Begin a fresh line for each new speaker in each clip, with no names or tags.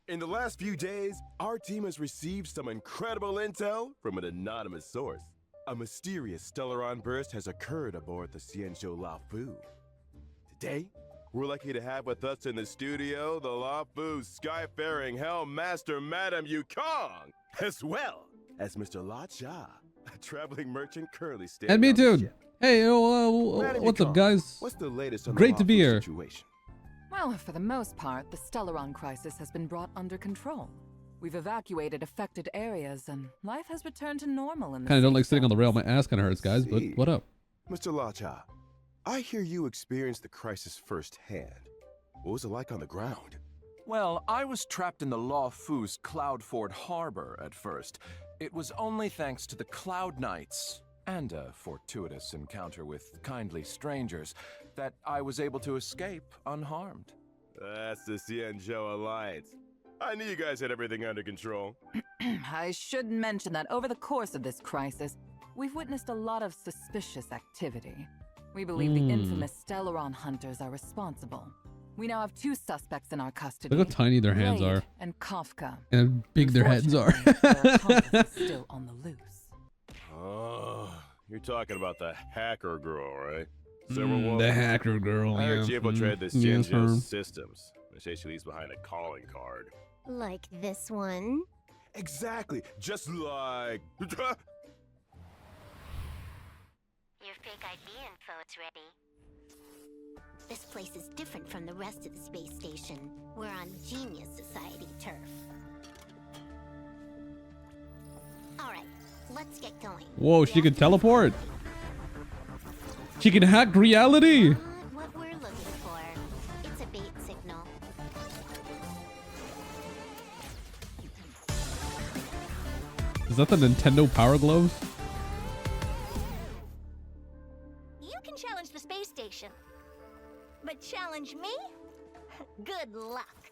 In the last few days, our team has received some incredible intel from an anonymous source. A mysterious Stellaron burst has occurred aboard the Xianzhou La Fu. Today, we're lucky to have with us in the studio the La Fu's skyfaring Hellmaster Madame Yukong, as well as Mr. Luocha, a traveling merchant currently standing
And me
on the
too.
ship.
Hey,
Madame
what's up,
Yukong,
guys?
What's the latest on
Great
the
to be
La Fu
here.
situation?
Well, for the most part, the Stellaron crisis has been brought under control. We've evacuated affected areas, and life has returned to normal in the
Kind of don't
safe
like sitting on the rail.
zones.
My ass kind of hurts, guys. But
See.
what up?
Mr. Luocha, I hear you experienced the crisis firsthand. What was it like on the ground?
Well, I was trapped in the Law Fu's Cloudford Harbor at first. It was only thanks to the Cloud Knights and a fortuitous encounter with kindly strangers that I was able to escape unharmed.
That's the Xianzhou Alliance. I knew you guys had everything under control.
I should mention that over the course of this crisis, we've witnessed a lot of suspicious activity. We believe the infamous Stellaron hunters are responsible. We now have 2 suspects in our custody.
Look how tiny their hands
Blade
are.
And Kafka.
And how big their heads are.
Unfortunately, their accomplice is still on the loose.
Oh, you're talking about the hacker girl, right?
The hacker girl.
I heard
Yeah.
she infiltrated the
Yes,
Xianzhou
her.
systems. They say she leaves behind a calling card.
Like this one.
Exactly, just like...
Your fake ID info's ready. This place is different from the rest of the space station. We're on Genius Society turf. Alright, let's get going.
Whoa, she can teleport. She can hack reality.
Not what we're looking for. It's a bait signal.
Is that the Nintendo Power Gloves?
You can challenge the space station. But challenge me? Good luck.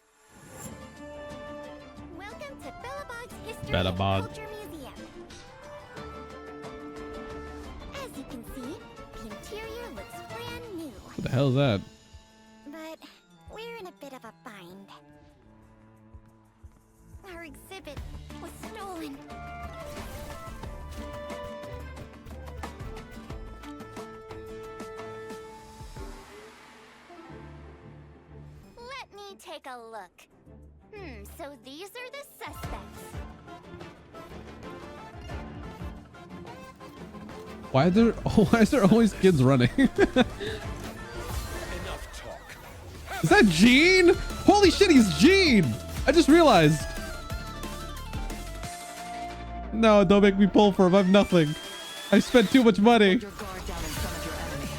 Welcome to Bellabog's History and
Bellabog.
Culture Museum. As you can see, the interior looks brand new.
What the hell is that?
But we're in a bit of a bind. Our exhibit was stolen. Let me take a look. So these are the suspects.
Why is there always kids running?
Enough talk.
Is that Gene? Holy shit, he's Gene! I just realized. No, don't make me pull for him. I have nothing. I spent too much money.
Your guard down in front of your enemy.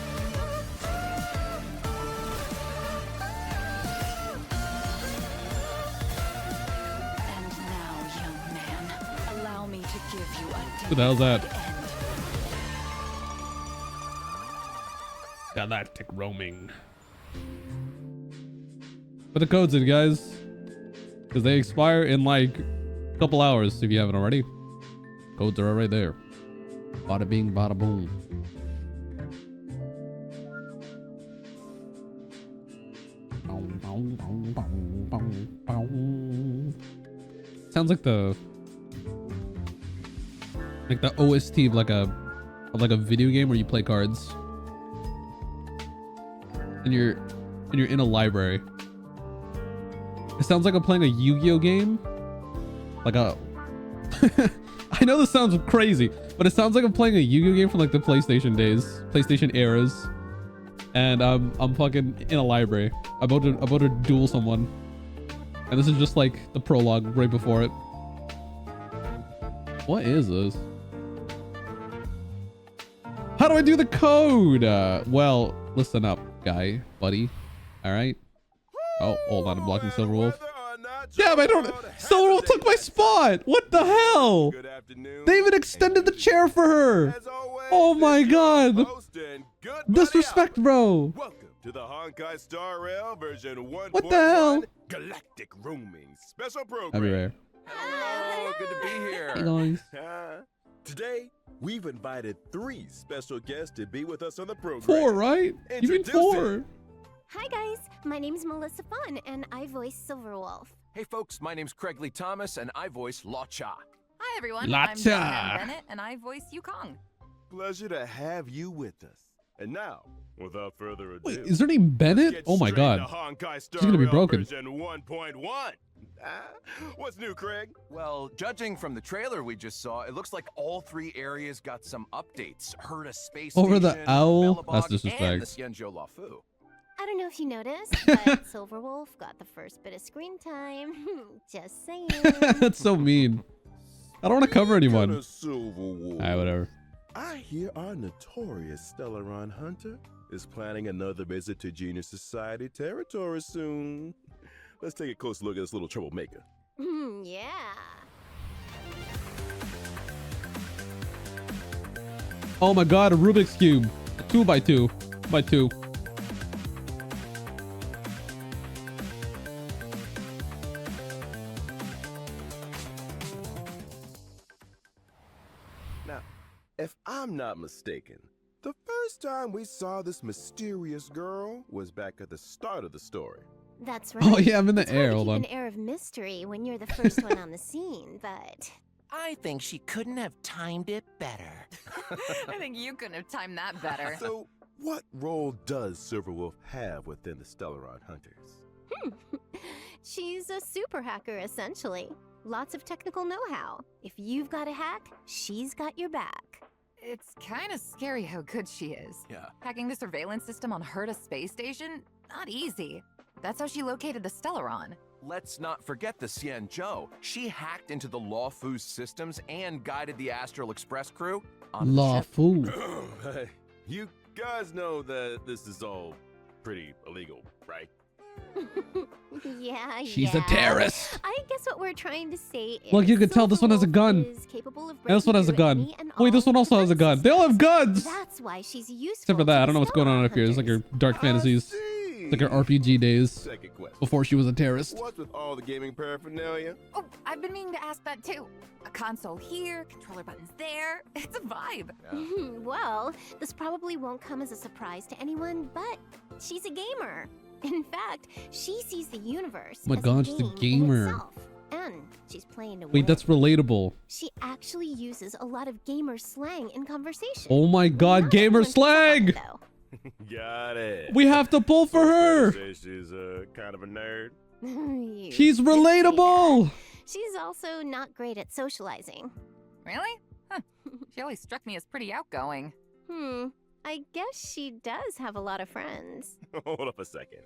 And now, young man, allow me to give you a
Who the hell's that?
end.
Galactic roaming. Put the codes in, guys. Because they expire in like a couple hours if you haven't already. Codes are right there. Bada bing, bada boom. Sounds like the OST of like a video game where you play cards. And you're in a library. It sounds like I'm playing a Yu-Gi-Oh game. Like a I know this sounds crazy, but it sounds like I'm playing a Yu-Gi-Oh game from like the PlayStation days, PlayStation eras. And I'm fucking in a library about to duel someone. And this is just like the prologue right before it. What is this? How do I do the code? Well, listen up, guy, buddy. All right. Oh, hold on, I'm blocking Silver Wolf. Damn, I don't. Silver Wolf took my spot. What the hell?
Good afternoon.
They even extended the chair for her.
As always,
Oh my
this is your
god.
host and good buddy
Disrespect, bro.
Welcome to the Honkai Star Rail version 1.1
What the hell?
Galactic Roaming Special Program.
I'll be right.
Hello, good to be here.
Hey guys.
Today, we've invited 3 special guests to be with us on the program.
4, right? You mean 4?
Hi guys, my name's Melissa Fun, and I voice Silverwolf.
Hey folks, my name's Craig Lee Thomas, and I voice Luocha.
Hi everyone,
Luocha.
I'm John Bennett, and I voice Yukong.
Pleasure to have you with us. And now, without further ado,
Wait, is her name Bennett?
get
Oh my
straight
god.
into Honkai Star
She's gonna be
Rail
broken.
version 1.1. What's new, Craig?
Well, judging from the trailer we just saw, it looks like all 3 areas got some updates. Herta Space
Over the
Station,
owl?
Belobog,
That's
and
disrespect.
the Xianzhou Lafu.
I don't know if you noticed, but Silverwolf got the first bit of screen time. Just saying.
That's so mean. I don't want to cover anyone.
Silverwolf.
Alright, whatever.
I hear our notorious Stellaron hunter is planning another visit to Genius Society territory soon. Let's take a close look at this little troublemaker.
Yeah.
Oh my god, a Rubik's Cube. A 2x2. By 2.
Now, if I'm not mistaken, the first time we saw this mysterious girl was back at the start of the story.
That's right.
Oh yeah, I'm in the
It's hard
air.
to
Hold
keep
on.
an air of mystery when you're the first one on the scene, but
I think she couldn't have timed it better.
I think you couldn't have timed that better.
So, what role does Silverwolf have within the Stellaron Hunters?
she's a super hacker essentially. Lots of technical know-how. If you've got a hack, she's got your back.
It's kind of scary how good she is.
Yeah.
Hacking the surveillance system on Herta Space Station? Not easy. That's how she located the Stellaron.
Let's not forget the Xianzhou. She hacked into the Laofu's systems and guided the Astral Express crew on the ship.
Lafu.
Hey, you guys know that this is all pretty illegal, right?
Yeah,
She's a terrorist.
I guess what we're trying to say is
Look, you can tell this one has a
Silverwolf
gun.
is capable of
And this one has a
breaking
gun.
through any and
Wait, this
all
one also has a gun.
defense
They all have
systems.
guns!
That's why she's useful.
Except for that,
to
I don't know what's going on up here. It's like her dark fantasies. It's like her RPG days
Second question.
before she was a terrorist.
What's with all the gaming paraphernalia?
Oh, I've been meaning to ask that too. A console here, controller buttons there. It's a vibe.
Well, this probably won't come as a surprise to anyone, but she's a gamer. In fact, she sees the universe
Oh my
as
God,
a
she's a
game in
gamer.
itself. And she's playing to
Wait,
win.
that's relatable.
She actually uses a lot of gamer slang in conversation.
Oh my god,
Not
gamer
everyone picks up on
slang!
it, though.
Got it.
We have to pull for her!
Say she's kind of a nerd.
You
She's
could say
relatable!
that. She's also not great at socializing.
Really? Huh. She always struck me as pretty outgoing.
I guess she does have a lot of friends.
Hold up a second.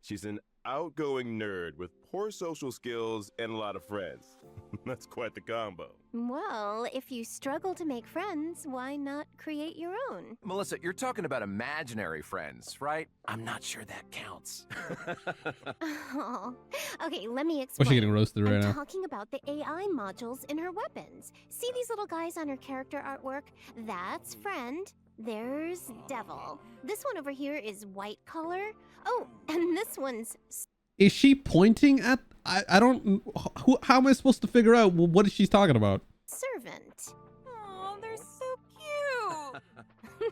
She's an outgoing nerd with poor social skills and a lot of friends. That's quite the combo.
Well, if you struggle to make friends, why not create your own?
Melissa, you're talking about imaginary friends, right? I'm not sure that counts.
Oh. Okay, let me
Why
explain.
is she getting roasted right
I'm
now?
talking about the AI modules in her weapons. See these little guys on her character artwork? That's friend. There's devil. This one over here is white collar. Oh, and this one's
Is she pointing at... I don't... how am I supposed to figure out what she's talking about?
servant.
Oh, they're so cute.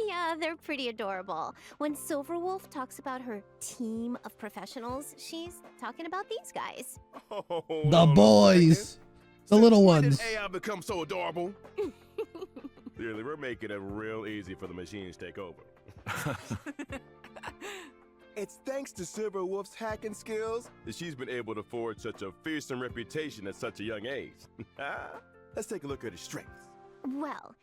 Yeah, they're pretty adorable. When Silverwolf talks about her team of professionals, she's talking about these guys.
Oh,
The boys! The little
When
ones.
did AI become so adorable? Clearly, we're making it real easy for the machines to take over. It's thanks to Silverwolf's hacking skills that she's been able to forge such a fearsome reputation at such a young age. Let's take a look at her strengths.
Well,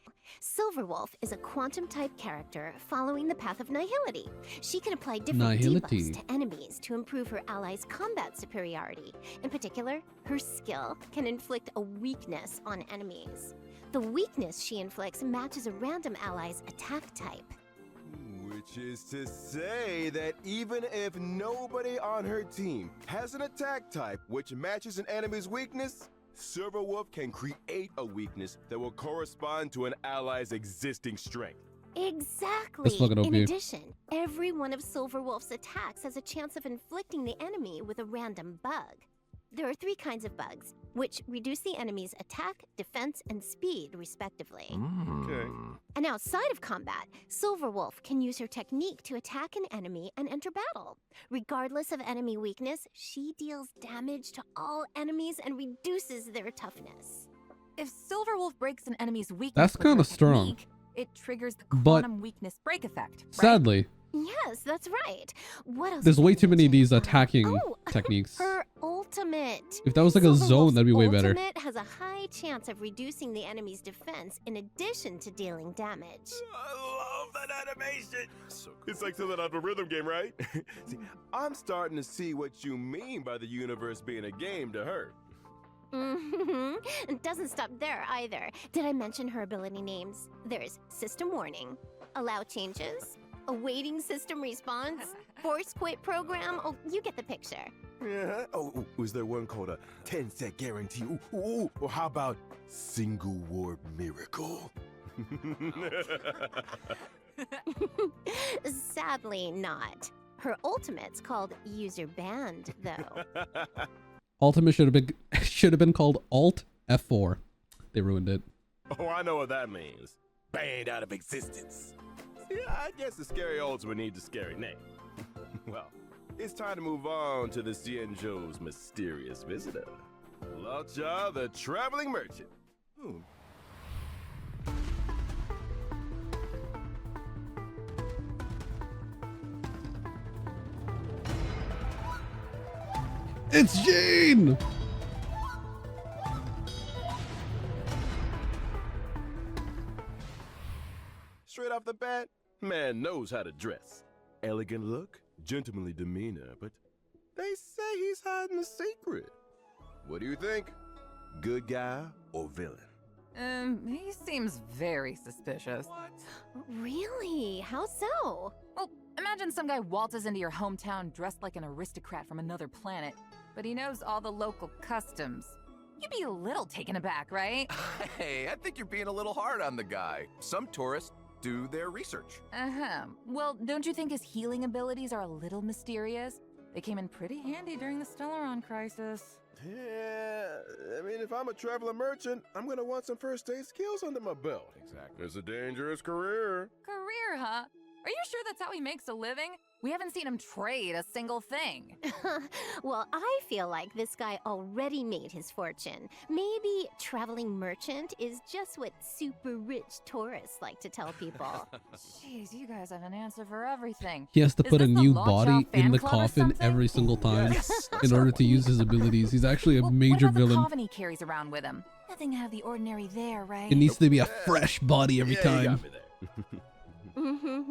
Silverwolf is a quantum-type character following the path of nihility. She can apply different
Nihility.
debuffs to enemies to improve her allies' combat superiority. In particular, her skill can inflict a weakness on enemies. The weakness she inflicts matches a random ally's attack type.
Which is to say that even if nobody on her team has an attack type which matches an enemy's weakness, Silverwolf can create a weakness that will correspond to an ally's existing strength.
Exactly.
fucking OP.
In addition, every one of Silverwolf's attacks has a chance of inflicting the enemy with a random bug. There are 3 kinds of bugs, which reduce the enemy's attack, defense, and speed, respectively.
Okay.
And outside of combat, Silverwolf can use her technique to attack an enemy and enter battle. Regardless of enemy weakness, she deals damage to all enemies and reduces their toughness.
If Silverwolf breaks an enemy's weakness,
That's
with her
kinda strong.
technique, it triggers the
But-
quantum weakness break effect. Right?
Sadly,
Yes, that's right. What else?
there's
did
way
I
too many of
mention?
these attacking
Oh,
techniques.
her ultimate.
If that was like a zone, that'd be way better.
Ultimate has a high chance of reducing the enemy's defense in addition to dealing damage.
I love that animation. It's like something out of a rhythm game, right? See, I'm starting to see what you mean by the universe being a game to her.
It doesn't stop there either. Did I mention her ability names? There's System Warning, Allow Changes, Awaiting System Response, Force Quit Program. Oh, you get the picture.
Yeah. Oh, was there one called a 10-set guarantee? Ooh, or how about single warp miracle?
Sadly not. Her ultimate's called User Banned, though.
Ultimate should have been called Alt F4. They ruined it.
Oh, I know what that means. Banned out of existence. Yeah, I guess the scary ultimate needs a scary name. Well, it's time to move on to the Xianzhou's mysterious visitor. Luocha, the traveling merchant. Ooh.
It's Jane!
Straight off the bat, man knows how to dress. Elegant look, gentlemanly demeanor, but they say he's hiding a secret. What do you think? Good guy or villain?
He seems very suspicious.
Really? How so?
Well, imagine some guy waltzes into your hometown dressed like an aristocrat from another planet, but he knows all the local customs. You'd be a little taken aback, right?
Hey, I think you're being a little hard on the guy. Some tourists do their research.
Uh-huh. Well, don't you think his healing abilities are a little mysterious? They came in pretty handy during the Stellaron crisis.
Yeah, I mean, if I'm a traveling merchant, I'm gonna want some first aid skills under my belt.
Exactly.
It's a dangerous career.
Career, huh? Are you sure that's how he makes a living? We haven't seen him trade a single thing.
Well, I feel like this guy already made his fortune. Maybe traveling merchant is just what super rich tourists like to tell people.
Jeez, you guys have an answer for everything.
He has to
Is
put a
this the
new
Luocha
body in
fan
the
club or
coffin
something?
every single time
Yes,
in order to use his abilities. He's actually a
Well,
major
what about
villain.
the coffin he carries around with him? Nothing out of the ordinary there, right?
It needs to be a fresh body every
Yeah, you
time.
got me there.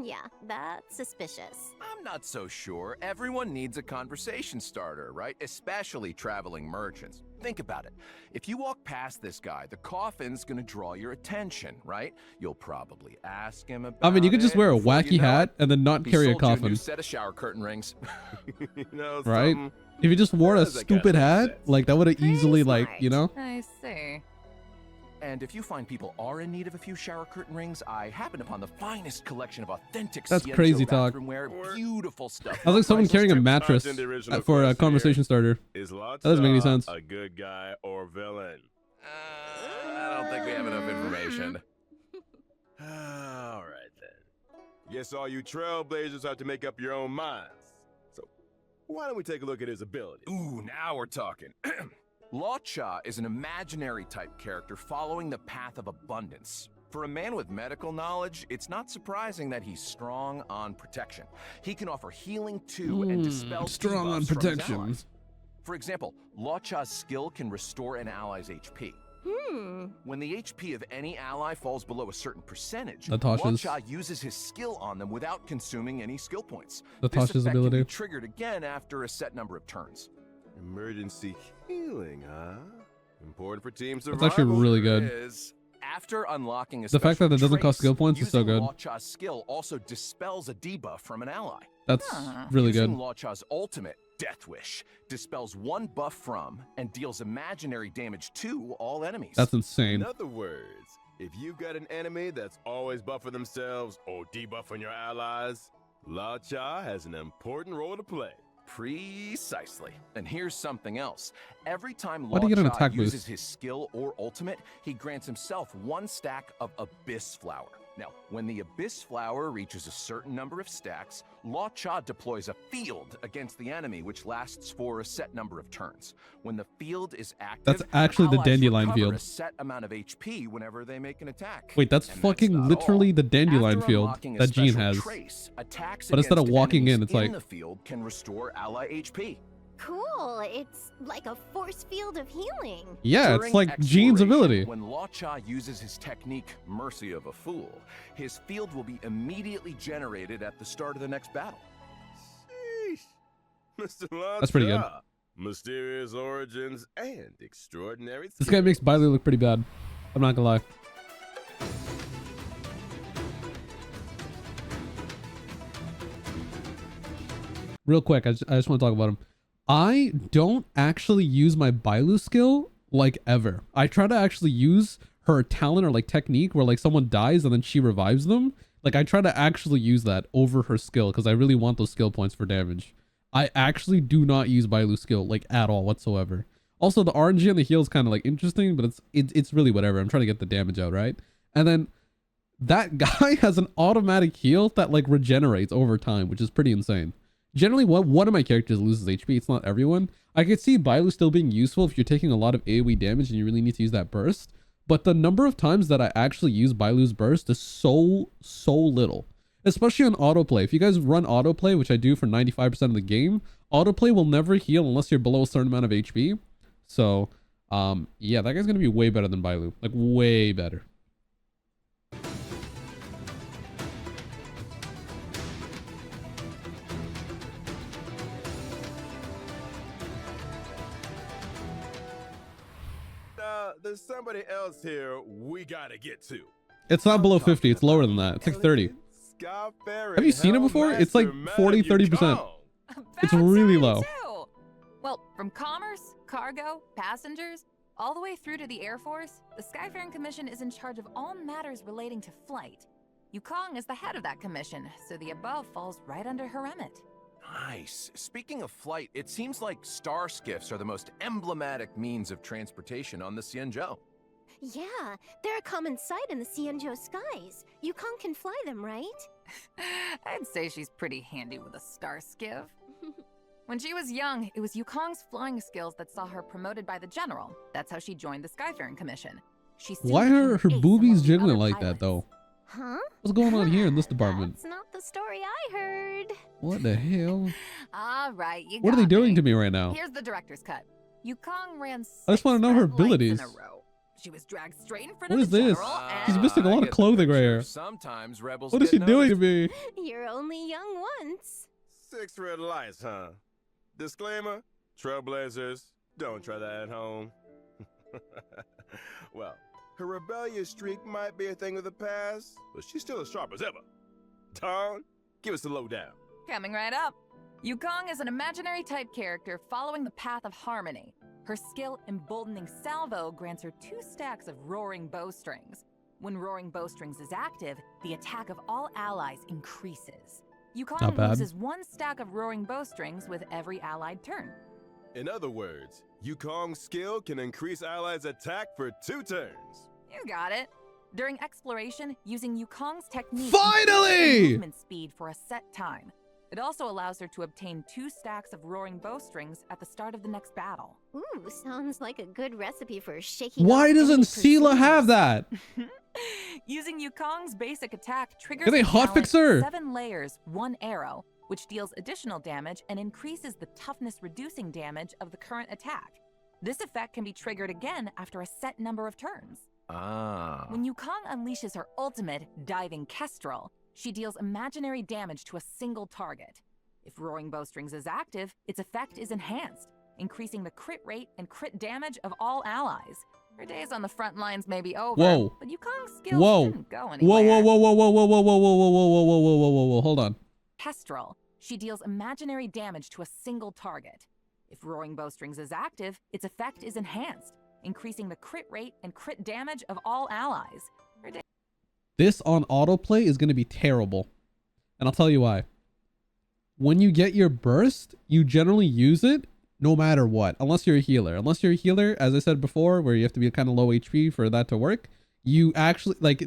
Yeah, that's suspicious.
I'm not so sure. Everyone needs a conversation starter, right? Especially traveling merchants. Think about it. If you walk past this guy, the coffin's gonna draw your attention, right? You'll probably ask him about
I mean, you could just
it.
wear a
Before
wacky
you know
hat
it,
and then not
he
carry a
sold you
coffin,
new set of shower curtain rings.
You know,
right?
something?
If you just wore a
That kinda
stupid
makes
hat,
sense.
like that would have
Pretty
easily, like,
smart.
you know?
I see.
And if you find people are in need of a few shower curtain rings, I happen upon the finest collection of authentic
That's
Xianzhou
crazy talk.
bathroom wear. Beautiful stuff.
I was like someone
Prices
carrying a
two
mattress
times in the original
for a
question
conversation starter.
Is Luocha
That doesn't make any sense.
a good guy or villain?
I don't think we have enough information.
All right then. Guess all you trailblazers have to make up your own minds. So, why don't we take a look at his ability?
Ooh, now we're talking. Luocha is an imaginary type character following the path of abundance. For a man with medical knowledge, it's not surprising that he's strong on protection. He can offer healing too and dispel
strong on
debuffs from his
protection.
allies. For example, Luocha's skill can restore an ally's HP. When the HP of any ally falls below a certain percentage,
Natasha's-
Luocha uses his skill on them without consuming any skill points.
Natasha's
this effect
ability.
can be triggered again after a set number of turns.
Emergency healing, huh? Important for team
That's
survival.
actually really good.
Is after unlocking a
The fact that
special
it doesn't cost
trace,
skill points is so
using
good.
Luocha's skill also dispels a debuff from an ally.
That's
Huh.
really good.
Using Luocha's ultimate, Death Wish, dispels one buff from and deals imaginary damage to all enemies.
That's
In
insane.
other words, if you've got an enemy that's always buffing themselves or debuffing your allies, Luocha has an important role to play.
Precisely. And here's something else. Every time
Why do you get an
Luocha
attack
uses
boost?
his skill or ultimate, he grants himself 1 stack of Abyss Flower. Now, when the Abyss Flower reaches a certain number of stacks, Luocha deploys a field against the enemy, which lasts for a set number of turns. When the field is active,
That's actually the
allies
dandelion
recover
field.
a set amount of HP whenever they make an attack.
Wait, that's
And
fucking
not
literally
all.
the dandelion
After
field
unlocking a
that Jean
special
has.
trace, attacks
But instead of
against
walking in,
enemies
it's like-
the field can restore ally HP.
Cool. It's like a force field of healing.
Yeah,
During
it's like Jean's
exploration,
ability.
When Luocha uses his technique, Mercy of a Fool, his field will be immediately generated at the start of the next battle.
Sheesh. Mr. Luocha.
That's pretty good.
Mysterious origins and extraordinary
This guy makes Bailu look pretty bad. I'm not gonna lie. Real quick, I just want to talk about him. I don't actually use my Bailu skill like ever. I try to actually use her talent or like technique where like someone dies and then she revives them. Like I try to actually use that over her skill because I really want those skill points for damage. I actually do not use Bailu's skill like at all whatsoever. Also, the RNG on the heal is kind of like interesting, but it's really whatever. I'm trying to get the damage out, right? And then that guy has an automatic heal that like regenerates over time, which is pretty insane. Generally, one of my characters loses HP. It's not everyone. I could see Bailu still being useful if you're taking a lot of AoE damage and you really need to use that burst. But the number of times that I actually use Bailu's burst is so little. Especially on autoplay. If you guys run autoplay, which I do for 95% of the game, autoplay will never heal unless you're below a certain amount of HP. So, yeah, that guy's going to be way better than Bailu. Like, way better.
There's somebody else here we gotta get to.
It's not below 50. It's lower than that. It's like 30. Have you seen it before? It's like 40, 30%. It's really low.
Too. Well, from commerce, cargo, passengers, all the way through to the Air Force, the Skyfaring Commission is in charge of all matters relating to flight. Yukong is the head of that commission, so the above falls right under her remit.
Nice. Speaking of flight, it seems like star skiffs are the most emblematic means of transportation on the Xianzhou.
Yeah, they're a common sight in the Xianzhou skies. Yukong can fly them, right?
I'd say she's pretty handy with a star skiff. When she was young, it was Yukong's flying skills that saw her promoted by the general. That's how she joined the Skyfaring Commission. She soon
Why are
became
her
ace
boobies
among the
jiggling
other
like that,
pilots.
though?
Huh?
What's going on here in this department?
That's not the story I heard.
What the hell?
All right, you
What are they
got
doing
me.
to me right now?
Here's the director's cut. Yukong ran
I just
6
wanna know her
red lights
abilities.
in a row. She was dragged straight in front
What
of
is
the
this?
general
She's
and...
missing a
I
lot of
get the
clothing right
picture.
here.
Sometimes rebels
What is
get
she doing to
noticed.
me?
You're only young once.
6 red lights, huh? Disclaimer, trailblazers, don't try that at home. Well, her rebellious streak might be a thing of the past, but she's still as sharp as ever. Dawn, give us the lowdown.
Coming right up. Yukong is an imaginary type character following the path of harmony. Her skill Emboldening Salvo grants her 2 stacks of Roaring Bowstrings. When Roaring Bowstrings is active, the attack of all allies increases.
Not
Yukong
bad.
loses 1 stack of Roaring Bowstrings with every allied turn.
In other words, Yukong's skill can increase allies' attack for 2 turns.
You got it. During exploration, using Yukong's technique
Finally!
increases movement speed for a set time. It also allows her to obtain 2 stacks of Roaring Bowstrings at the start of the next battle.
Ooh, sounds like a good recipe for shaking
Why
off
doesn't
enemy
Sela have
pursuers.
that?
Using Yukong's basic attack triggers
Can they
the
hotfix
talent
her?
7 layers, 1 arrow, which deals additional damage and increases the toughness reducing damage of the current attack. This effect can be triggered again after a set number of turns.
Ah.
When Yukong unleashes her ultimate, Diving Kestrel, she deals imaginary damage to a single target. If Roaring Bowstrings is active, its effect is enhanced, increasing the crit rate and crit damage of all allies. Her days on the front lines may be over,
Whoa.
but Yukong's skills
Whoa.
didn't go
Whoa,
anywhere.
whoa, whoa, whoa, whoa, whoa, whoa, whoa, whoa, whoa, whoa, whoa, whoa, whoa, whoa, whoa, whoa, hold on.
Kestrel, she deals imaginary damage to a single target. If Roaring Bowstrings is active, its effect is enhanced, increasing the crit rate and crit damage of all allies. Her days
This on autoplay is going to be terrible. And I'll tell you why. when you get your burst, you generally use it no matter what, unless you're a healer. Unless you're a healer, as I said before, where you have to be kind of low HP for that to work, you actually, like,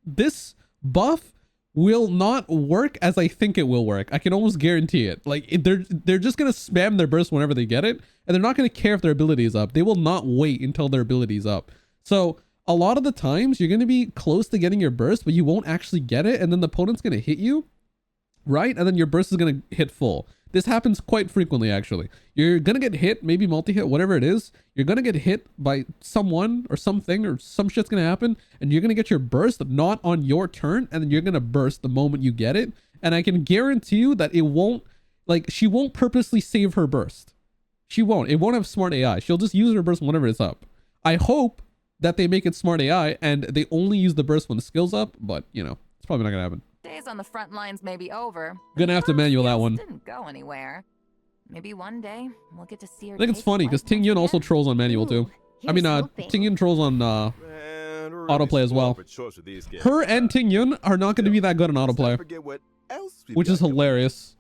this buff will not work as I think it will work. I can almost guarantee it. Like, they're just gonna spam their burst whenever they get it, and they're not gonna care if their ability is up. They will not wait until their ability is up. So a lot of the times you're gonna be close to getting your burst, but you won't actually get it, and then the opponent's gonna hit you, right? And then your burst is gonna hit full. This happens quite frequently, actually. You're gonna get hit, maybe multi-hit, whatever it is. You're gonna get hit by someone or something, or some shit's gonna happen, and you're gonna get your burst not on your turn, and then you're gonna burst the moment you get it. And I can guarantee you that it won't, like, she won't purposely save her burst. She won't. It won't have smart AI. She'll just use her burst whenever it's up. I hope that they make it smart AI and they only use the burst when the skill's up, but, you know, it's probably not gonna happen.
Days on the front lines may be over.
Gonna have to manual that one.
Didn't go anywhere. Maybe one day we'll get to see her.
I think it's funny because Ting Yun also trolls on manual too. I mean, Ting Yun trolls on autoplay as well. Her and Ting Yun are not going to be that good on autoplay, which is hilarious.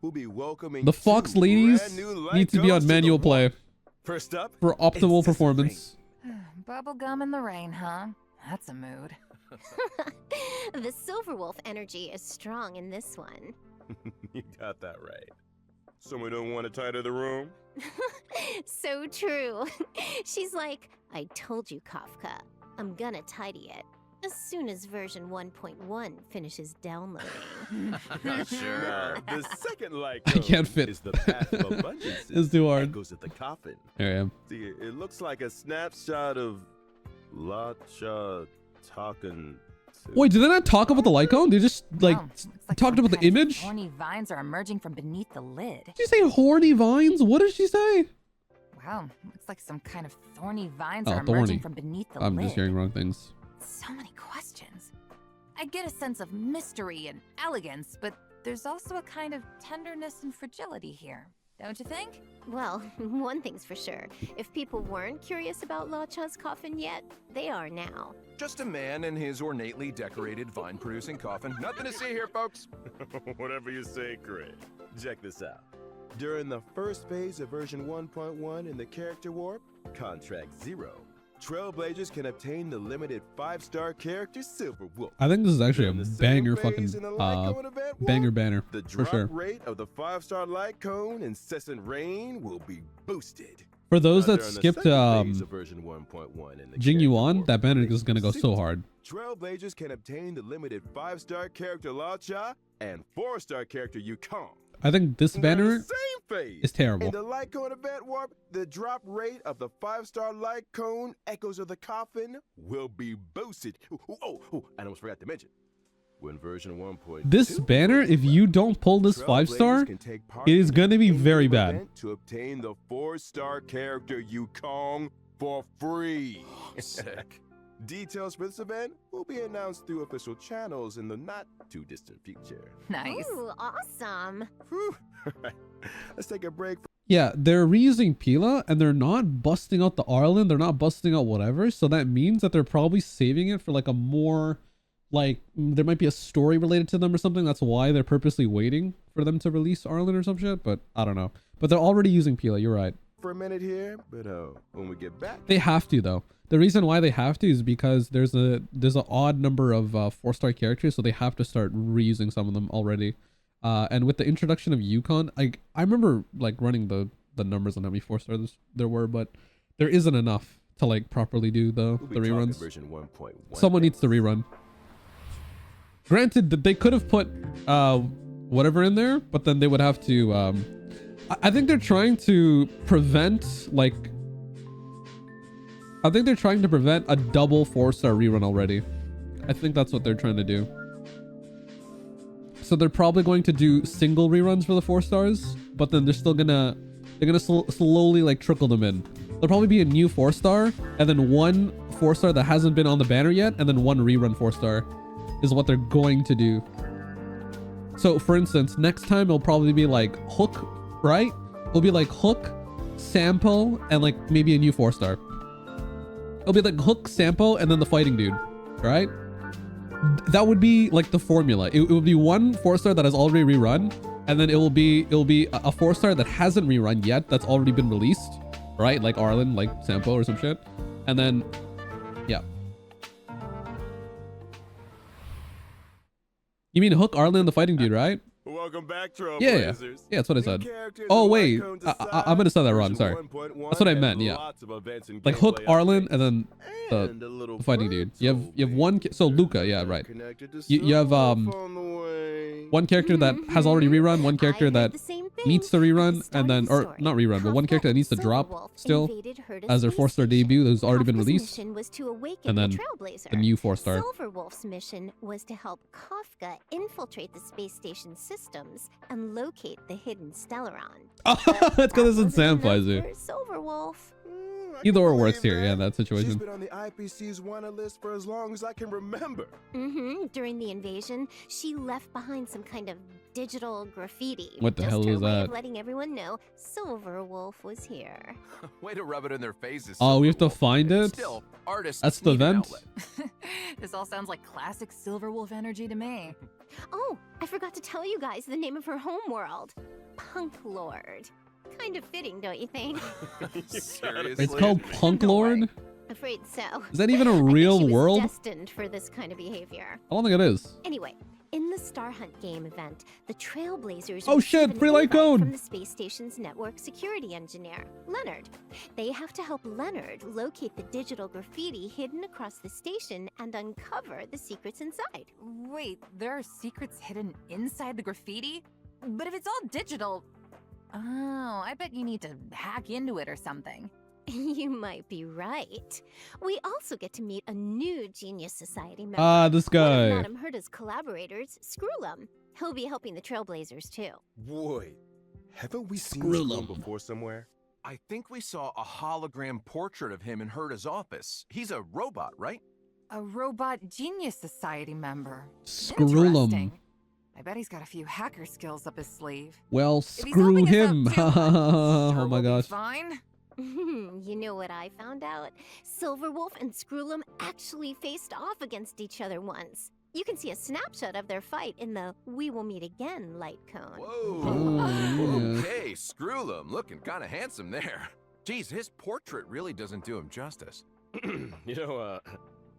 The Fox ladies need to be on manual play for optimal performance.
Bubblegum in the rain, huh? That's a mood.
The Silver Wolf energy is strong in this one.
You got that right. Someone don't want to tidy the room?
So true. She's like, I told you, Kafka. I'm gonna tidy it as soon as version 1.1 finishes downloading.
Sure.
The second light
I can't fit.
is the path of abundance.
It's too hard.
Goes at the coffin.
Here I am.
See, it looks like a snapshot of Luocha talking to...
Wait, did they not talk about the Lycone? They just, like,
Oh, looks
talked
some
about the
kind of
image?
Horny vines are emerging from beneath the lid.
Did you say horny vines? What did she say?
Wow, looks like some kind of thorny vines
Oh,
are
thorny.
emerging from beneath the
I'm
lid.
just hearing wrong things.
So many questions. I get a sense of mystery and elegance, but there's also a kind of tenderness and fragility here. Don't you think?
Well, one thing's for sure. If people weren't curious about Luocha's coffin yet, they are now.
Just a man in his ornately decorated vine-producing coffin. Nothing to see here, folks.
Whatever you say, Craig. Check this out. During the first phase of version 1.1 in the character warp, Contract 0, Trailblazers can obtain the limited 5-star character Silver Wolf.
I think this is actually a
During the
banger
second
fucking
phase in the Light Cone event warp,
banger banner
The
for
drop
sure.
rate of the 5-star light cone Incessant Rain will be boosted.
For those that
During the
skipped
second phase of version 1.1 in the
Jing
character
Yuan,
warp,
that banner is gonna go so hard.
Trailblazers can obtain the limited 5-star character Luocha and 4-star character Yukong.
I think this
During
banner
the same phase,
is terrible.
in the light cone event warp, the drop rate of the 5-star light cone Echoes of the Coffin will be boosted. Oh, I almost forgot to mention. When version 1.2,
This banner, if you don't pull this 5-star,
Trailblazers can take part
it is
in
gonna be
in-game
very bad.
event to obtain the 4-star character Yukong for free.
Sick.
Details for this event will be announced through official channels in the not too distant future.
Nice.
Ooh, awesome.
Whew. Let's take a break.
Yeah, they're reusing Pila and they're not busting out the Arlen. They're not busting out whatever. So that means that they're probably saving it for like a more, like, there might be a story related to them or something. That's why they're purposely waiting for them to release Arlen or some shit. But I don't know. But they're already using Pila. You're right.
For a minute here, but when we get back,
They have to though. The reason why they have to is because there's an odd number of 4-star characters, so they have to start reusing some of them already. And with the introduction of Yukon, I remember like running the numbers on how many 4-stars there were, but there isn't enough to like properly do the
we'll be talking
reruns.
version 1.1.
Someone needs to rerun. Granted, that they could have put whatever in there, but then they would have to. I think they're trying to prevent like. I think they're trying to prevent a double 4-star rerun already. I think that's what they're trying to do. So they're probably going to do single reruns for the 4-stars, but then they're gonna slowly like trickle them in. There'll probably be a new 4-star and then one 4-star that hasn't been on the banner yet, and then one rerun 4-star is what they're going to do. So for instance, next time it'll probably be like Hook, right? It'll be like Hook, Sampo, and like maybe a new 4-star. It'll be like Hook, Sampo, and then the fighting dude, right? That would be like the formula. It would be one 4-star that has already rerun, and then it'll be a 4-star that hasn't rerun yet, that's already been released, right? Like Arlen, like Sampo or some shit. And then, yeah. You mean Hook, Arlen, the fighting dude, right?
Welcome back,
Yeah,
Trailblazers.
yeah, that's what I
New
said.
characters
Oh
and
wait,
icons
I'm
aside,
gonna say that wrong.
version
Sorry,
1.1
that's what I
has
meant. Yeah,
lots of events and
like Hook,
gameplay
Arlen,
updates.
and then
And a
the
little
fighting dude.
bird
You have
told
one.
me
So
there's
Luca,
a
yeah,
bird
right.
connected to
You have
Silverwolf on the way.
one character that has already rerun, one character that needs to rerun, and then or not rerun, but one character that needs to drop still as their 4-star debut who's already been released, and then the new 4-star.
Silverwolf's mission was to help Kafka infiltrate the space station systems and locate the hidden Stellaron.
Oh, that's because it's in Sandflies.
Silverwolf.
Either or works here, yeah, in that
She's
situation.
been on the IPC's wanted list for as long as I can remember.
During the invasion, she left behind some kind of digital graffiti.
What the
Just
hell
her
is
way
that?
of letting everyone know Silverwolf was here.
Way to rub it in their faces.
Oh, we have to
Silverwolf.
find it?
Still, artists
That's the
need an
vent?
outlet.
This all sounds like classic Silverwolf energy to me.
Oh, I forgot to tell you guys the name of her homeworld. Punk Lord. Kind of fitting, don't you think?
Seriously?
It's called Punk Lord?
Afraid so.
Is that even a
I think
real
she was
world?
destined for this kind of behavior.
I don't think it is.
Anyway, in the Star Hunt game event, the Trailblazers
Oh shit,
receive an
free light
invite
cone!
from the space station's network security engineer, Leonard. They have to help Leonard locate the digital graffiti hidden across the station and uncover the secrets inside.
Wait, there are secrets hidden inside the graffiti? But if it's all digital... Oh, I bet you need to hack into it or something.
You might be right. We also get to meet a new Genius Society member.
Ah, this
One of
guy.
Madame Herta's collaborators, Screwlum. He'll be helping the Trailblazers too.
Wait, haven't we seen
Screw
this
them.
before somewhere?
I think we saw a hologram portrait of him in Herta's office. He's a robot, right?
A robot Genius Society member.
Screw 'em.
Interesting. I bet he's got a few hacker skills up his sleeve.
Well,
If he's
screw
helping us
him.
out too, I'm
Oh
sure
my
we'll be
gosh.
Fine.
You know what I found out? Silverwolf and Screwlum actually faced off against each other once. You can see a snapshot of their fight in the We Will Meet Again light cone.
Whoa.
Oh, yeah.
Okay, screw him. Looking kind of handsome there. Geez, his portrait really doesn't do him justice.
You know,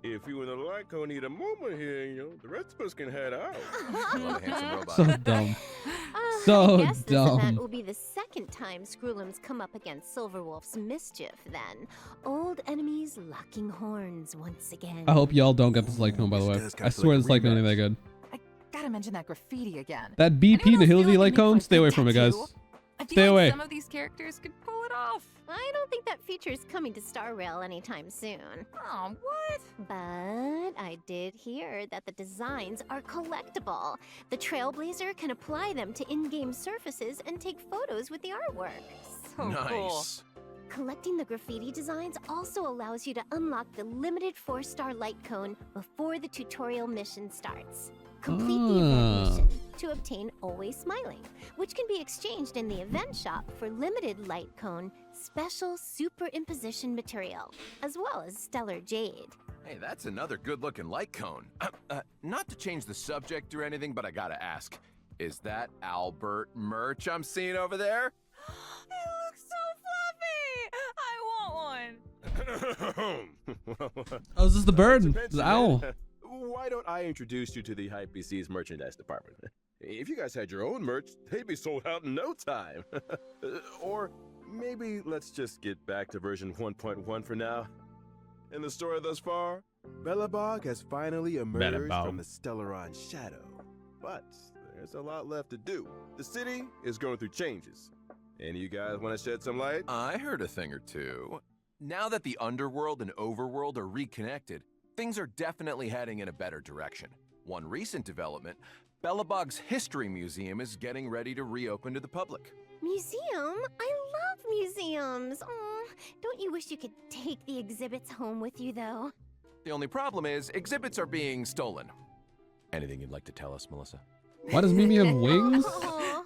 if you and the Lyco need a moment here, you know, the rest of us can head out.
Love a handsome robot.
So dumb.
I
So
guess this
dumb.
event will be the second time Screwlum's come up against Silverwolf's mischief then. Old enemies locking horns once again.
I hope y'all don't get this like cone, by the way.
This does
I
got
swear
like
this like cone ain't
rematch.
that good.
I gotta mention that graffiti again.
That BP
Anyone else
Nihility
feel like
like
a
cone,
need for
stay
a
away from it, guys.
tattoo? I feel
Stay
like
away.
Some of these characters could pull it off.
I don't think that feature is coming to Star Rail anytime soon.
Oh, what?
But I did hear that the designs are collectible. The Trailblazer can apply them to in-game surfaces and take photos with the artwork.
So cool.
Nice.
Collecting the graffiti designs also allows you to unlock the limited 4-star light cone before the tutorial mission starts. Complete the event mission to obtain Always Smiling, which can be exchanged in the event shop for limited light cone special superimposition material, as well as stellar jade.
Hey, that's another good-looking light cone. Not to change the subject or anything, but I gotta ask. Is that Albert merch I'm seeing over there?
It looks so fluffy. I want one.
Oh, is this the bird?
Depends,
This is the owl.
man. Why don't I introduce you to the IPC's merchandise department? If you guys had your own merch, they'd be sold out in no time. Or maybe let's just get back to version 1.1 for now. In the story thus far, Belobog has finally emerged
Belobog.
from the Stellaron shadow. But there's a lot left to do. The city is going through changes. Any of you guys want to shed some light?
I heard a thing or two. Now that the underworld and overworld are reconnected, things are definitely heading in a better direction. One recent development, Belobog's History Museum is getting ready to reopen to the public.
Museum? I love museums. Aw, don't you wish you could take the exhibits home with you, though?
The only problem is exhibits are being stolen. Anything you'd like to tell us, Melissa?
Why does Mimi have wings?
Oh,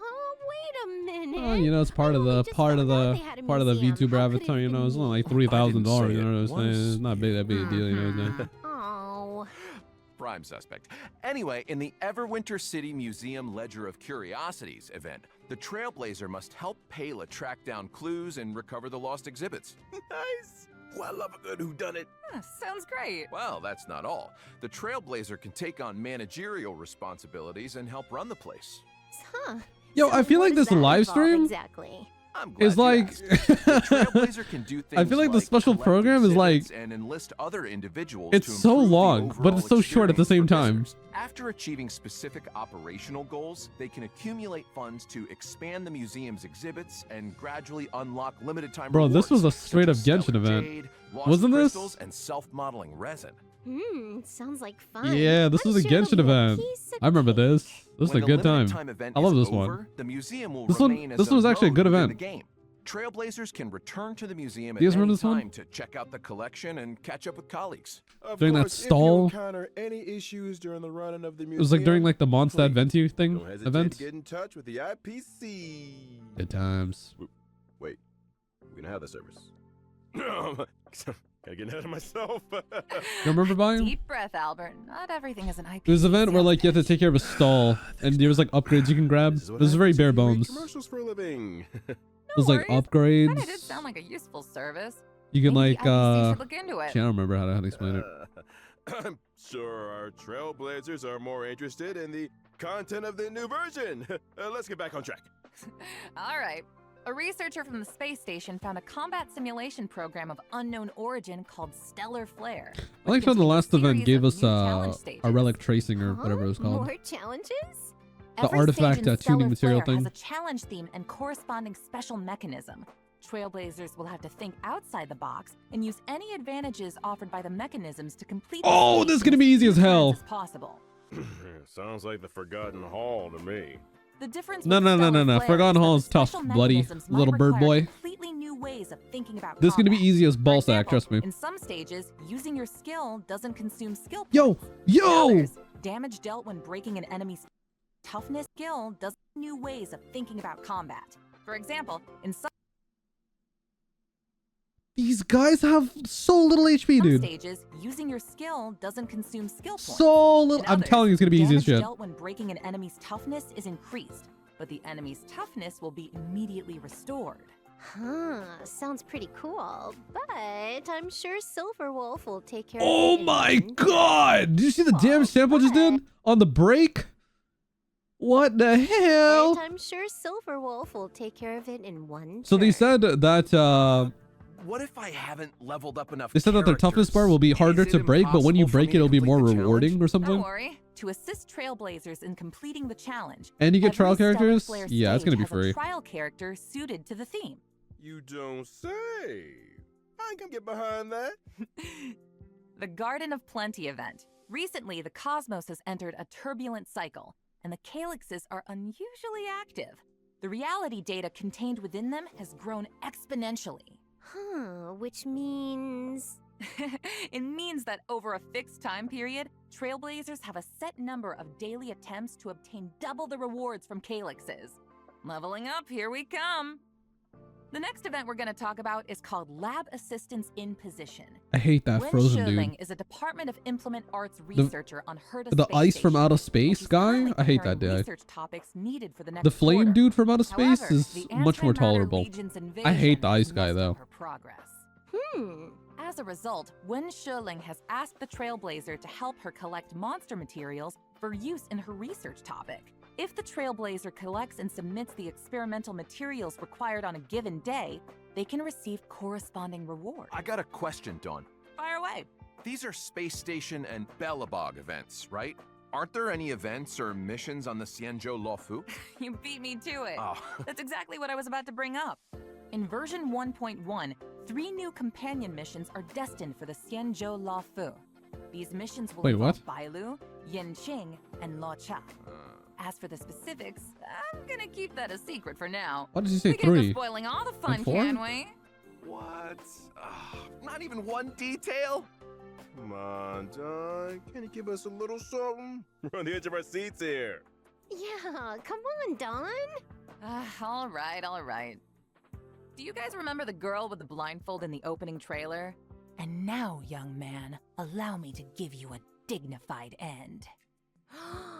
wait a minute.
Oh, you know, it's part of the
just found out they had a museum.
VTuber
How could it
avatar. You know,
even
it's only like
be?
$3,000.
I
You know what I'm
didn't say it
saying? It's not big, that big a deal. You know what I'm saying?
Oh.
Brian, prime suspect. Anyway, in the Everwinter City Museum Ledger of Curiosities event, the Trailblazer must help Pela track down clues and recover the lost exhibits.
Nice. Well, I love a good whodunit.
Sounds great.
Well, that's not all. The Trailblazer can take on managerial responsibilities and help run the place.
Huh.
Yo,
So
I feel
what
like
does
this
that
live
involve
stream
exactly?
I'm glad
is
you
like
asked. The Trailblazer can do
I feel like the
things
special
collect
program is like
exhibits and enlist other individuals
it's
to
so
improve the
long, but
overall
it's so short at the
experience
same
for
time.
visitors. After achieving specific operational goals, they can accumulate funds to expand the museum's exhibits and gradually unlock limited time
Bro, this was a
rewards,
straight up
such as
Genshin
stellar
event.
jade, lost
Wasn't this?
crystals, and self-modeling resin.
Sounds like fun.
Yeah, this
I'm
was a
sure
Genshin
there'll be a
event.
piece of
I remember
cake.
this. This was
When
a
the
good
limited
time.
event
I love
is
this one.
over, the museum will
This
remain
one
as
was actually a
mode
good
within
event.
the game. Trailblazers can return to the museum at
You guys
any
remember this one?
time to check out the collection and catch up with colleagues.
Of
During that
course,
stall-
if you encounter any issues during the running of the museum,
It was like during like the Mondstadt
please
Ventu thing
don't hesitate
event.
to get in touch with the IPC.
Good times.
Wait, we don't have the service. Gotta get ahead of myself.
You remember buying?
Deep breath, Albert. Not everything is an IP.
There's an event where like you have to take care of a stall and there was like upgrades you can grab.
This is
It
what
was very
happens
bare
if you read
bones.
commercials for a living.
It was like upgrades.
Kinda did sound like a useful service.
You can
Maybe
like
the IPC should look into it.
I don't remember how to explain it.
I'm sure our Trailblazers are more interested in the content of the new version. Let's get back on track.
All right. A researcher from the space station found a combat simulation program of unknown origin called Stellar Flare.
I like
which
how the
contains a
last event
series
gave
of
us
new challenge
a
stages.
relic tracing or whatever it was called.
More challenges?
The
Every
artifact,
stage in
tuning
Stellar
material
Flare
thing.
has a challenge theme and corresponding special mechanism. Trailblazers will have to think outside the box and use any advantages offered by the mechanisms to complete the
Oh,
stage
this is
in
gonna be
as
easy
few
as hell.
turns as possible.
Sounds like the Forgotten Hall to me.
The difference
No,
with
no, no,
Stellar
no, no.
Flare
Forgotten
is that
Hall
the
is tough,
special
bloody
mechanisms might
little bird
require
boy.
completely new ways of thinking about
This is gonna be
combat.
easy as
For
ball sack,
example,
trust me.
In some stages, using your skill doesn't consume skill
Yo,
points.
yo!
In others, damage dealt when breaking an enemy's toughness skill does new ways of thinking about combat. For example, in some
These guys have so little HP, dude.
stages, using your skill doesn't consume skill points.
So little.
In
I'm
others,
telling you, it's gonna be easy as
damage
shit.
dealt when breaking an enemy's toughness is increased, but the enemy's toughness will be immediately restored.
Huh, sounds pretty cool. But I'm sure Silverwolf will take care
Oh
of it. in
my
one
god! Did you see the damage sample just did on the break? What the hell?
But I'm sure Silverwolf will take care of it in one
So they
turn.
said that
What if I haven't leveled up enough?
they said that their toughness bar will be harder
Characters? Is
to
it
break, but when you
impossible for
break
me
it, it'll
to
be
complete
more
the challenge?
rewarding or something.
Don't worry. To assist Trailblazers in completing the challenge,
And you get
every
trial
Stellar
characters?
Flare
Yeah, it's
stage
gonna be
has a
free.
trial character suited to the theme.
You don't say. I can get behind that.
The Garden of Plenty event. Recently, the cosmos has entered a turbulent cycle, and the calyxes are unusually active. The reality data contained within them has grown exponentially.
Huh, which means...
It means that over a fixed time period, Trailblazers have a set number of daily attempts to obtain double the rewards from calyxes. Leveling up, here we come! The next event we're going to talk about is called Lab Assistance in Position.
I hate that
Wen
frozen
Sherling
dude.
is a Department of Implement Arts researcher on Herta
The
Space
ice from
Station,
outer
and
space
she's
guy?
currently
I hate that
preparing
guy.
research topics needed for the next
The flame
quarter.
dude from outer space
However,
is
the
much more
Antimatter
tolerable.
Legion's
I hate the
invasion
ice guy
messed
though.
up her progress. As a result, Wen Sherling has asked the Trailblazer to help her collect monster materials for use in her research topic. If the Trailblazer collects and submits the experimental materials required on a given day, they can receive corresponding rewards.
I got a question, Dawn.
Fire away.
These are Space Station and Belobog events, right? Aren't there any events or missions on the Xianzhou Luofu?
You beat me to it.
Oh.
That's exactly what I was about to bring up. In version 1.1, 3 new companion missions are destined for the Xianzhou Luofu. These missions will
Wait,
involve
what?
Bailu, Yanqing, and Luocha. As for the specifics, I'm gonna keep that a secret for now.
Why did you say
We can't go
3?
spoiling all the fun,
4?
can we?
What? Not even one detail?
Come on, Don. Can you give us a little something? We're on the edge of our seats here.
Yeah, come on, Don.
All right, all right. Do you guys remember the girl with the blindfold in the opening trailer? And now, young man, allow me to give you a
dignified end.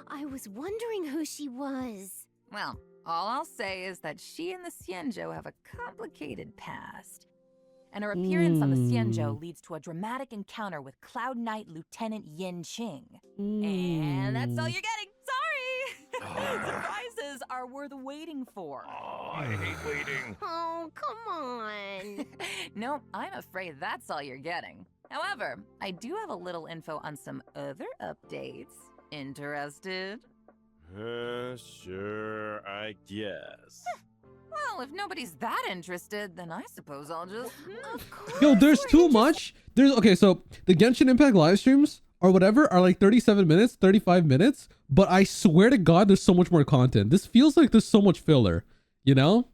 I was wondering who she was.
Well, all I'll say is that she and the Xianzhou have a complicated past. And her appearance on the Xianzhou leads to a dramatic encounter with Cloud Knight Lieutenant Yin Qing. And that's all you're getting. Sorry! Surprises are worth waiting for.
Oh, I hate waiting.
Oh, come on.
No, I'm afraid that's all you're getting. However, I do have a little info on some other updates. Interested?
Sure, I guess.
Well, if nobody's that interested, then I suppose I'll just...
Of course.
Yo, there's
we're
too much. Okay, so the Genshin Impact live streams or whatever are like 37 minutes, 35 minutes, but I swear to God, there's so much more content. This feels like there's so much filler, you know?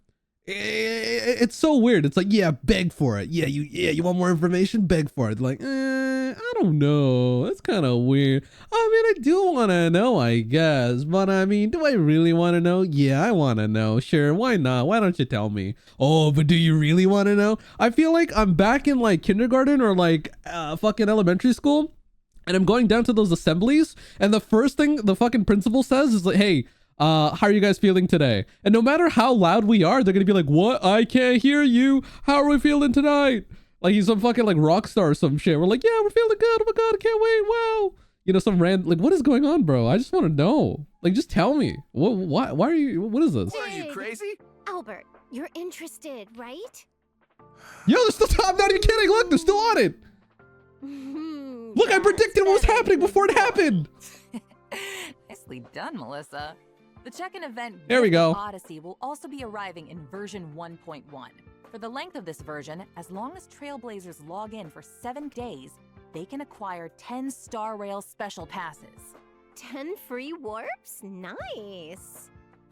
It's so weird. It's like, yeah, beg for it. You want more information? Beg for it. Like, I don't know. That's kind of weird. I mean, I do want to know, I guess. But I mean, do I really want to know? Yeah, I want to know. Sure, why not? Why don't you tell me? Oh, but do you really want to know? I feel like I'm back in like kindergarten or like fucking elementary school. And I'm going down to those assemblies. And the first thing the fucking principal says is like, hey, how are you guys feeling today? And no matter how loud we are, they're gonna be like, what? I can't hear you. How are we feeling tonight? Like he's some fucking like rock star or some shit. We're like, yeah, we're feeling good. Oh my God, I can't wait. Wow. You know, some random, like, what is going on, bro? I just want to know. Like, just tell me. Why are you, what is this?
What, are you crazy?
Albert, you're interested, right?
Yo, they're still, I'm not even kidding. Look, they're still on it. Look, I predicted what was happening before it happened.
Nicely done, Melissa. The check-in event
There we go.
Odyssey will also be arriving in version 1.1. For the length of this version, as long as Trailblazers log in for 7 days, they can acquire 10 Star Rail special passes.
10 free warps? Nice.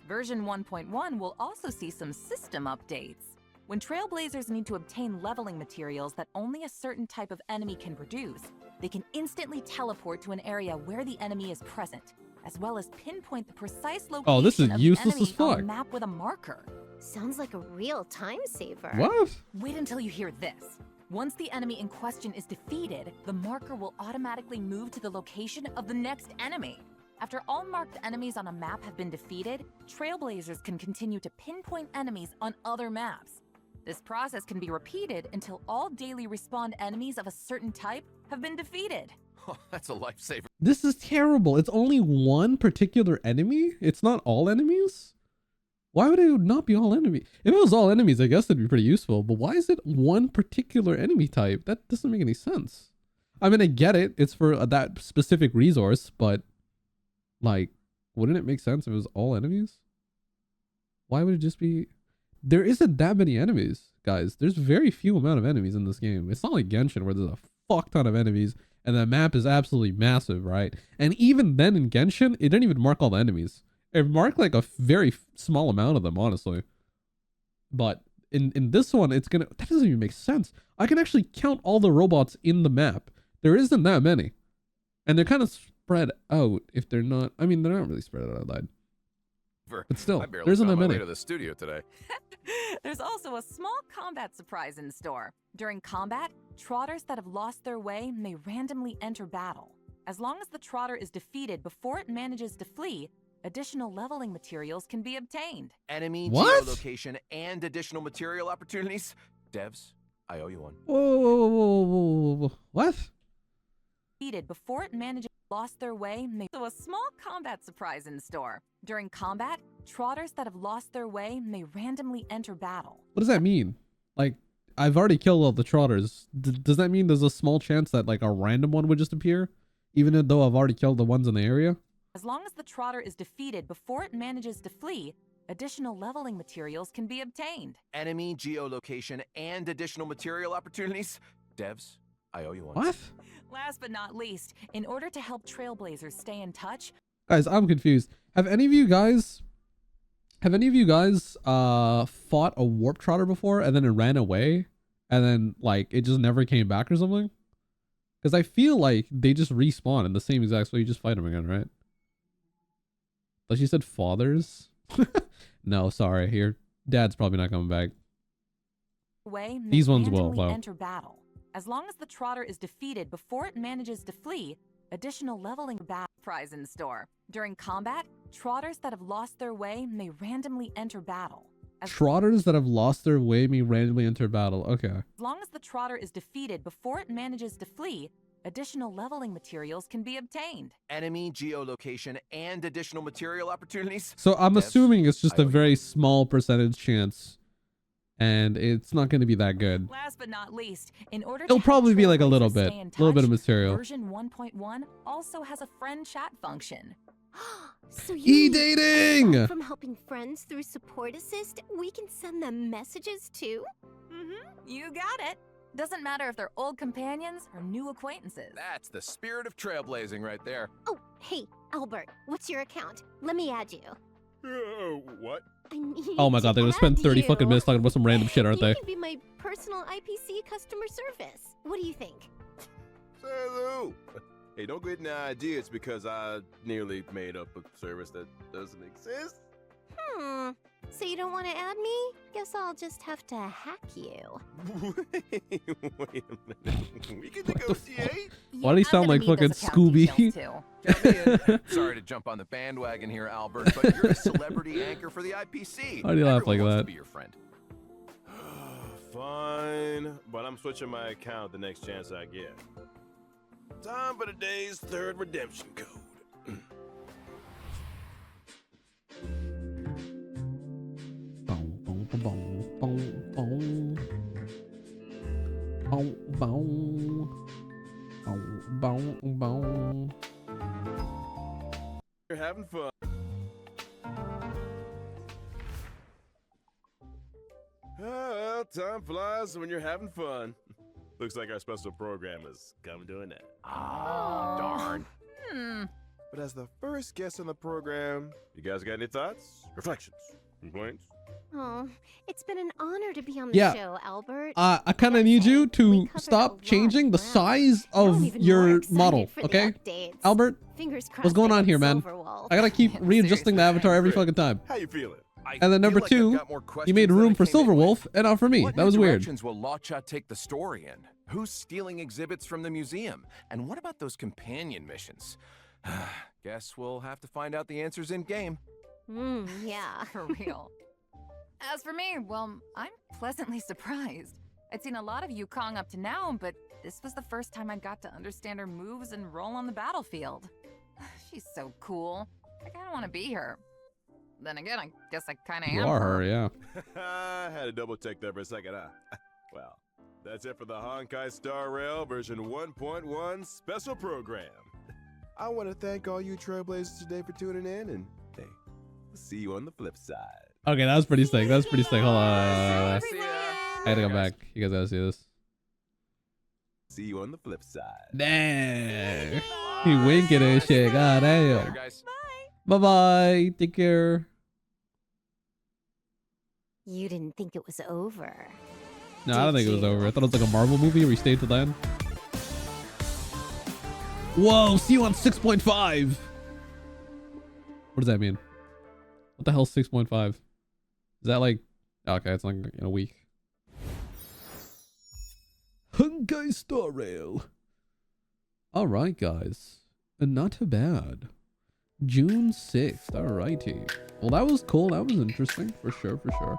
Version 1.1 will also see some system updates. When Trailblazers need to obtain leveling materials that only a certain type of enemy can produce, they can instantly teleport to an area where the enemy is present, as well as pinpoint the precise location
Oh, this is
of
useless
the enemy
as fuck.
on a map with a marker.
Sounds like a real time saver.
What?
Wait until you hear this. Once the enemy in question is defeated, the marker will automatically move to the location of the next enemy. After all marked enemies on a map have been defeated, Trailblazers can continue to pinpoint enemies on other maps. This process can be repeated until all daily respawned enemies of a certain type have been defeated.
Oh, that's a lifesaver.
This is terrible. It's only one particular enemy? It's not all enemies? Why would it not be all enemies? If it was all enemies, I guess it'd be pretty useful. But why is it one particular enemy type? That doesn't make any sense. I mean, I get it. It's for that specific resource, but like, wouldn't it make sense if it was all enemies? Why would it just be... There isn't that many enemies, guys. There's very few amount of enemies in this game. It's not like Genshin where there's a fuck ton of enemies and the map is absolutely massive, right? And even then in Genshin, it didn't even mark all the enemies. It marked like a very small amount of them, honestly. But in this one, it's gonna... That doesn't even make sense. I can actually count all the robots in the map. There isn't that many. And they're kind of spread out if they're not... I mean, they're not really spread out. But still,
I barely
there isn't
found
that
my
many.
way to the studio today.
There's also a small combat surprise in store. During combat, trotters that have lost their way may randomly enter battle. As long as the trotter is defeated before it manages to flee, additional leveling materials can be obtained.
Enemy
What?
geolocation and additional material opportunities. Devs, I owe you one.
Whoa. What?
Defeated before it manages lost their way may so a small combat surprise in store. During combat, trotters that have lost their way may randomly enter battle.
What does that mean? Like, I've already killed all the trotters. Does that mean there's a small chance that like a random one would just appear? Even though I've already killed the ones in the area?
As long as the trotter is defeated before it manages to flee, additional leveling materials can be obtained.
Enemy geolocation and additional material opportunities. Devs, I owe you one.
What?
Last but not least, in order to help Trailblazers stay in touch,
Guys, I'm confused. Have any of you guys fought a warp trotter before and then it ran away and then like it just never came back or something? Because I feel like they just respawn in the same exact way. You just fight them again, right? Like you said, fathers? No, sorry. Your dad's probably not coming back. These ones will, though.
enter battle. As long as the trotter is defeated before it manages to flee, Additional leveling prize in store. During combat, trotters that have lost their way may randomly enter battle.
Trotters that have lost their way may randomly enter battle. Okay.
As long as the trotter is defeated before it manages to flee, additional leveling materials can be obtained.
Enemy geolocation and additional material opportunities.
So I'm
Yes,
assuming it's just
I
a
owe you.
very small percentage chance. And it's not going to be that good.
Last but not least, in order
It'll
to help
probably be like a little
Trailblazers
bit.
stay in
A little bit of
touch,
material.
Version 1.1 also has a friend chat function.
So you mean,
E-dating!
aside from helping friends through support assist, we can send them messages too?
You got it. Doesn't matter if they're old companions or new acquaintances.
That's the spirit of trailblazing right there.
Oh, hey, Albert, what's your account? Let me add you.
What?
I need
Oh my god, they're gonna spend
add
30 fucking
you.
minutes talking about some random shit, aren't they?
You can be my personal IPC customer service. What do you think?
Hello. Hey, don't get any ideas because I nearly made up a service that doesn't exist.
So you don't want to add me? Guess I'll just have to hack you.
Wait a minute. We can negotiate.
Why do you
I'm
sound
gonna
like
need those
fucking
account
Scooby?
details, too.
Count me in. Sorry to jump on the bandwagon here, Albert, but you're a celebrity anchor for the IPC.
Why do you laugh like
Everyone wants
that?
to be your friend.
Fine, but I'm switching my account the next chance I get. Time for today's third redemption code. You're having fun. Well, time flies when you're having fun. Looks like our special program has come to an end.
Oh, darn.
But as the first guest on the program, you guys got any thoughts, reflections, complaints?
Oh, it's been an honor to be on the
Yeah.
show, Albert.
I kind of
Gotta
need
say,
you
we
to
covered a
stop
lot
changing the
ground.
size
Now I'm
of
even more
your
excited
model,
for the
okay?
updates.
Albert,
Fingers crossed.
what's going
I
on
get
here, man?
Silverwolf.
I gotta keep
Yeah,
readjusting the
seriously,
avatar every
Great.
fucking time.
How you feeling?
I
And then number
feel like I've
two,
got more
you made
questions than
room
I
for
came in with.
Silverwolf and not for me.
What
That
new
was weird.
directions will Luocha take the story in? Who's stealing exhibits from the museum? And what about those companion missions? Guess we'll have to find out the answers in game.
Yeah.
For real. As for me, well, I'm pleasantly surprised. I'd seen a lot of Yukong up to now, but this was the first time I got to understand her moves and role on the battlefield. She's so cool. I kinda wanna be her. Then again, I guess I kinda am
You are her, yeah.
I had to double check that for a second, huh? Well, that's it for the Honkai Star Rail version 1.1 special program. I want to thank all you Trailblazers today for tuning in, and hey, we'll see you on the flip side.
Okay, that was pretty sick. That was pretty sick. Hold on.
See ya.
I gotta go back. You guys gotta see this.
See you on the flip side.
Dang. He winking and shit. God
Later,
damn.
guys.
Bye-bye. Take care.
You didn't think it was over.
No, I don't
Did
think it was
you?
over. I thought it was like a Marvel movie where we stayed till then. Whoa, see you on 6.5. What does that mean? What the hell is 6.5? Is that like... Okay, it's like in a week. Honkai Star Rail. Alright, guys. Not too bad. June 6th. Alrighty. Well, that was cool. That was interesting. For sure, for sure.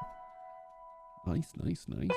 Nice, nice, nice.